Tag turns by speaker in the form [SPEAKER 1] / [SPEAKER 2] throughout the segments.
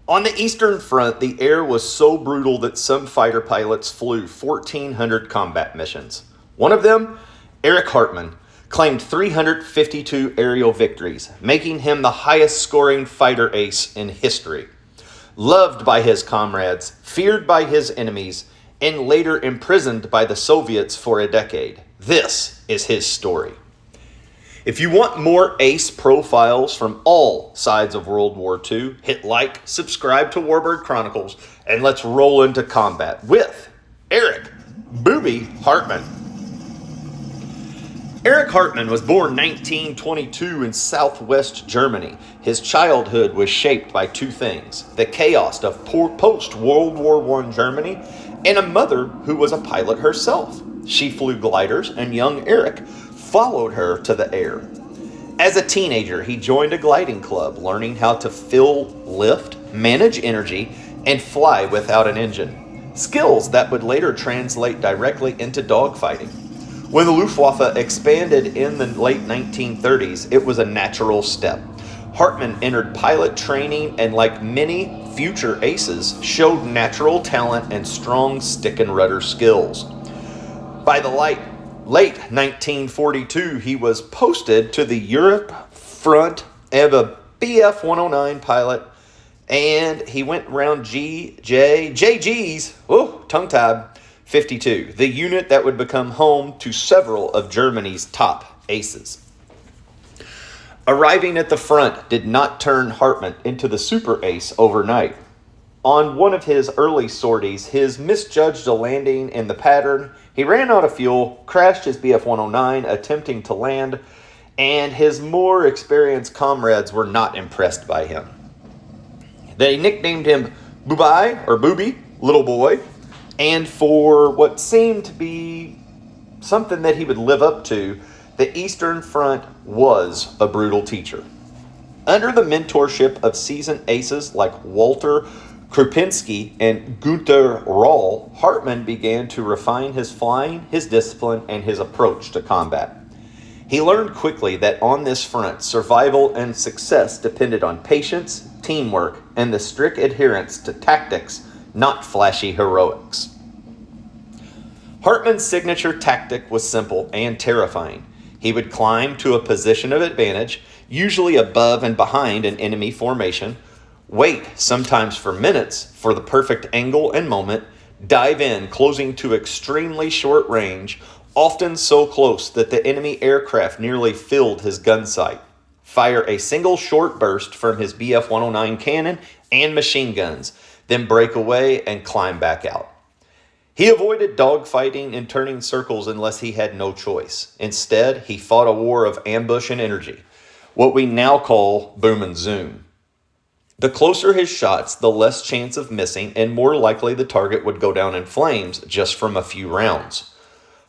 [SPEAKER 1] On the Eastern Front, the air was so brutal that some fighter pilots flew 1,400 combat missions. One of them, Erich Hartmann, claimed 352 aerial victories, making him the highest scoring fighter ace in history. Loved by his comrades, feared by his enemies, and later imprisoned by the Soviets for a decade. This is his story. If you want more ace profiles from all sides of World War II, hit like, subscribe to Warbird Chronicles, and let's roll into combat with Erich "Booby" Hartmann. Erich Hartmann was born 1922 in southwest Germany. His childhood was shaped by two things: the chaos of post-World War I Germany and a mother who was a pilot herself. She flew gliders, and young Erich followed her to the air. As a teenager, he joined a gliding club, learning how to fill lift, manage energy, and fly without an engine. Skills that would later translate directly into dogfighting. When the Luftwaffe expanded in the late 1930s, it was a natural step. Hartmann entered pilot training and, like many future aces, showed natural talent and strong stick and rudder skills. By the late 1942, he was posted to the Europe front of a Bf 109 pilot, and he went around JG's, tongue-tied, 52, the unit that would become home to several of Germany's top aces. Arriving at the front did not turn Hartmann into the super ace overnight. On one of his early sorties, his misjudged a landing in the pattern. He ran out of fuel, crashed his Bf 109 attempting to land, and his more experienced comrades were not impressed by him. They nicknamed him Booby, or Booby, little boy, and for what seemed to be something that he would live up to, the Eastern Front was a brutal teacher. Under the mentorship of seasoned aces like Walter Krupinski and Günter Roll, Hartmann began to refine his flying, his discipline, and his approach to combat. He learned quickly that on this front, survival and success depended on patience, teamwork, and the strict adherence to tactics, not flashy heroics. Hartmann's signature tactic was simple and terrifying. He would climb to a position of advantage, usually above and behind an enemy formation, wait, sometimes for minutes, for the perfect angle and moment, dive in, closing to extremely short range, often so close that the enemy aircraft nearly filled his gun sight. Fire a single short burst from his Bf 109 cannon and machine guns, then break away and climb back out. He avoided dogfighting and turning circles unless he had no choice. Instead, he fought a war of ambush and energy, what we now call boom and zoom. The closer his shots, the less chance of missing, and more likely the target would go down in flames just from a few rounds.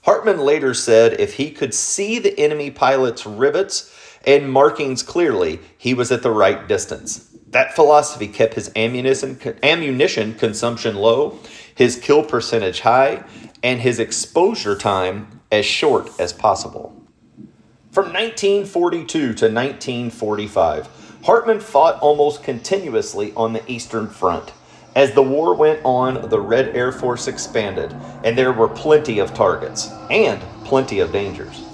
[SPEAKER 1] Hartmann later said if he could see the enemy pilot's rivets and markings clearly, he was at the right distance. That philosophy kept his ammunition consumption low, his kill percentage high, and his exposure time as short as possible. From 1942 to 1945, Hartmann fought almost continuously on the Eastern Front. As the war went on, the Red Air Force expanded, and there were plenty of targets and plenty of dangers.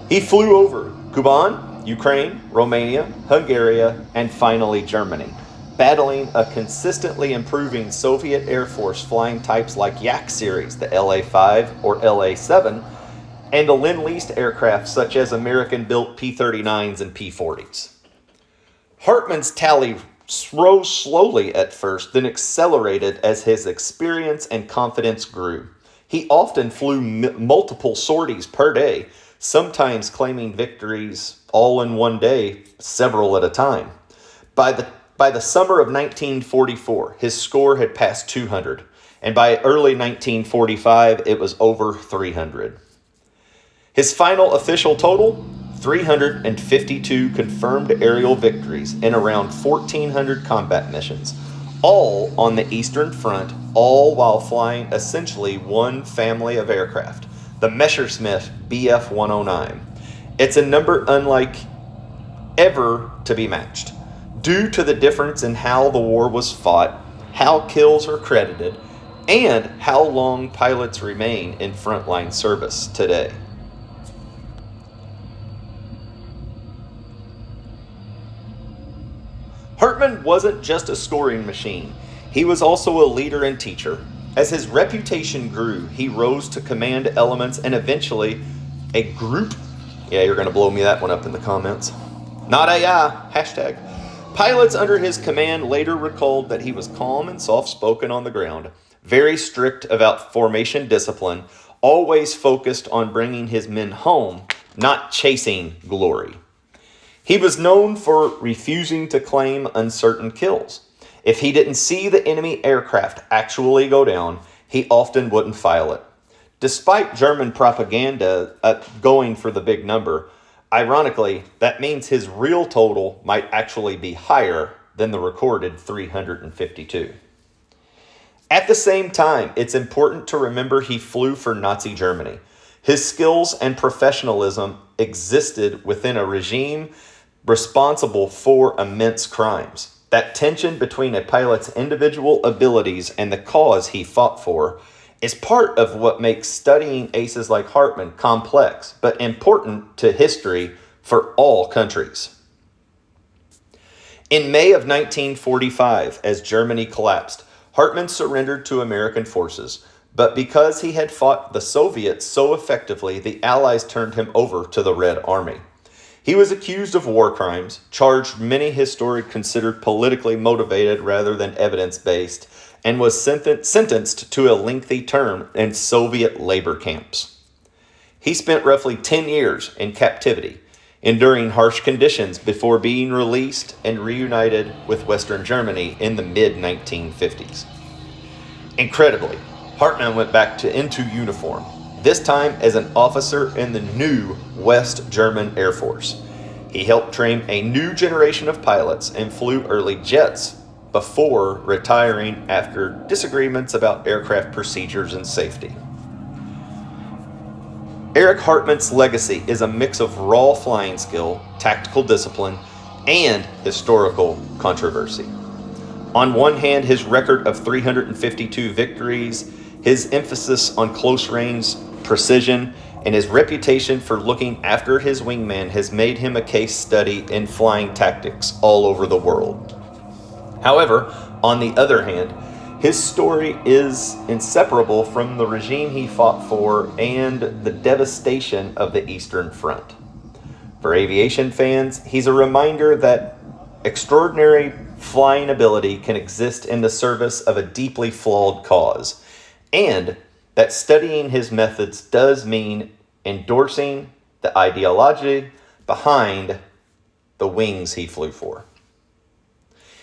[SPEAKER 1] He flew over Kuban, Ukraine, Romania, Hungary, and finally Germany, battling a consistently improving Soviet Air Force flying types like Yak series, the LA-5 or LA-7, and the Lend-Lease aircraft such as American-built P-39s and P-40s. Hartmann's tally rose slowly at first, then accelerated as his experience and confidence grew. He often flew multiple sorties per day, sometimes claiming victories all in one day, several at a time. By the summer of 1944, his score had passed 200, and by early 1945, it was over 300. His final official total? 352 confirmed aerial victories in around 1,400 combat missions, all on the Eastern Front, all while flying essentially one family of aircraft, the Messerschmitt Bf 109. It's a number unlike ever to be matched. due to the difference in how the war was fought, how kills are credited, and how long pilots remain in frontline service today. Hartmann wasn't just a scoring machine. He was also a leader and teacher. As his reputation grew, he rose to command elements and eventually a group. Yeah, you're going to blow me that one up in the comments. Not AI, hashtag. Pilots under his command later recalled that he was calm and soft-spoken on the ground, very strict about formation discipline, always focused on bringing his men home, not chasing glory. He was known for refusing to claim uncertain kills. If he didn't see the enemy aircraft actually go down, he often wouldn't file it. Despite German propaganda going for the big number, ironically, that means his real total might actually be higher than the recorded 352. At the same time, it's important to remember he flew for Nazi Germany. His skills and professionalism existed within a regime responsible for immense crimes. That tension between a pilot's individual abilities and the cause he fought for is part of what makes studying aces like Hartmann complex, but important to history for all countries. In May of 1945, as Germany collapsed, Hartmann surrendered to American forces, but because he had fought the Soviets so effectively, the Allies turned him over to the Red Army. He was accused of war crimes, charged many historians considered politically motivated rather than evidence-based, and was sentenced to a lengthy term in Soviet labor camps. He spent roughly 10 years in captivity, enduring harsh conditions before being released and reunited with Western Germany in the mid-1950s. Incredibly, Hartmann went back into uniform, this time as an officer in the new West German Air Force. He helped train a new generation of pilots and flew early jets before retiring after disagreements about aircraft procedures and safety. Erich Hartmann's legacy is a mix of raw flying skill, tactical discipline, and historical controversy. On one hand, his record of 352 victories, his emphasis on close-range precision, and his reputation for looking after his wingman has made him a case study in flying tactics all over the world. However, on the other hand, his story is inseparable from the regime he fought for and the devastation of the Eastern Front. For aviation fans, he's a reminder that extraordinary flying ability can exist in the service of a deeply flawed cause, and that studying his methods does mean endorsing the ideology behind the wings he flew for.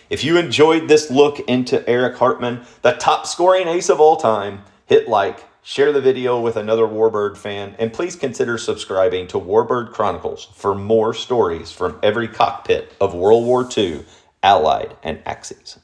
[SPEAKER 1] If you enjoyed this look into Erich Hartmann, the top scoring ace of all time, hit like, share the video with another Warbird fan, and please consider subscribing to Warbird Chronicles for more stories from every cockpit of World War II, Allied, and Axis.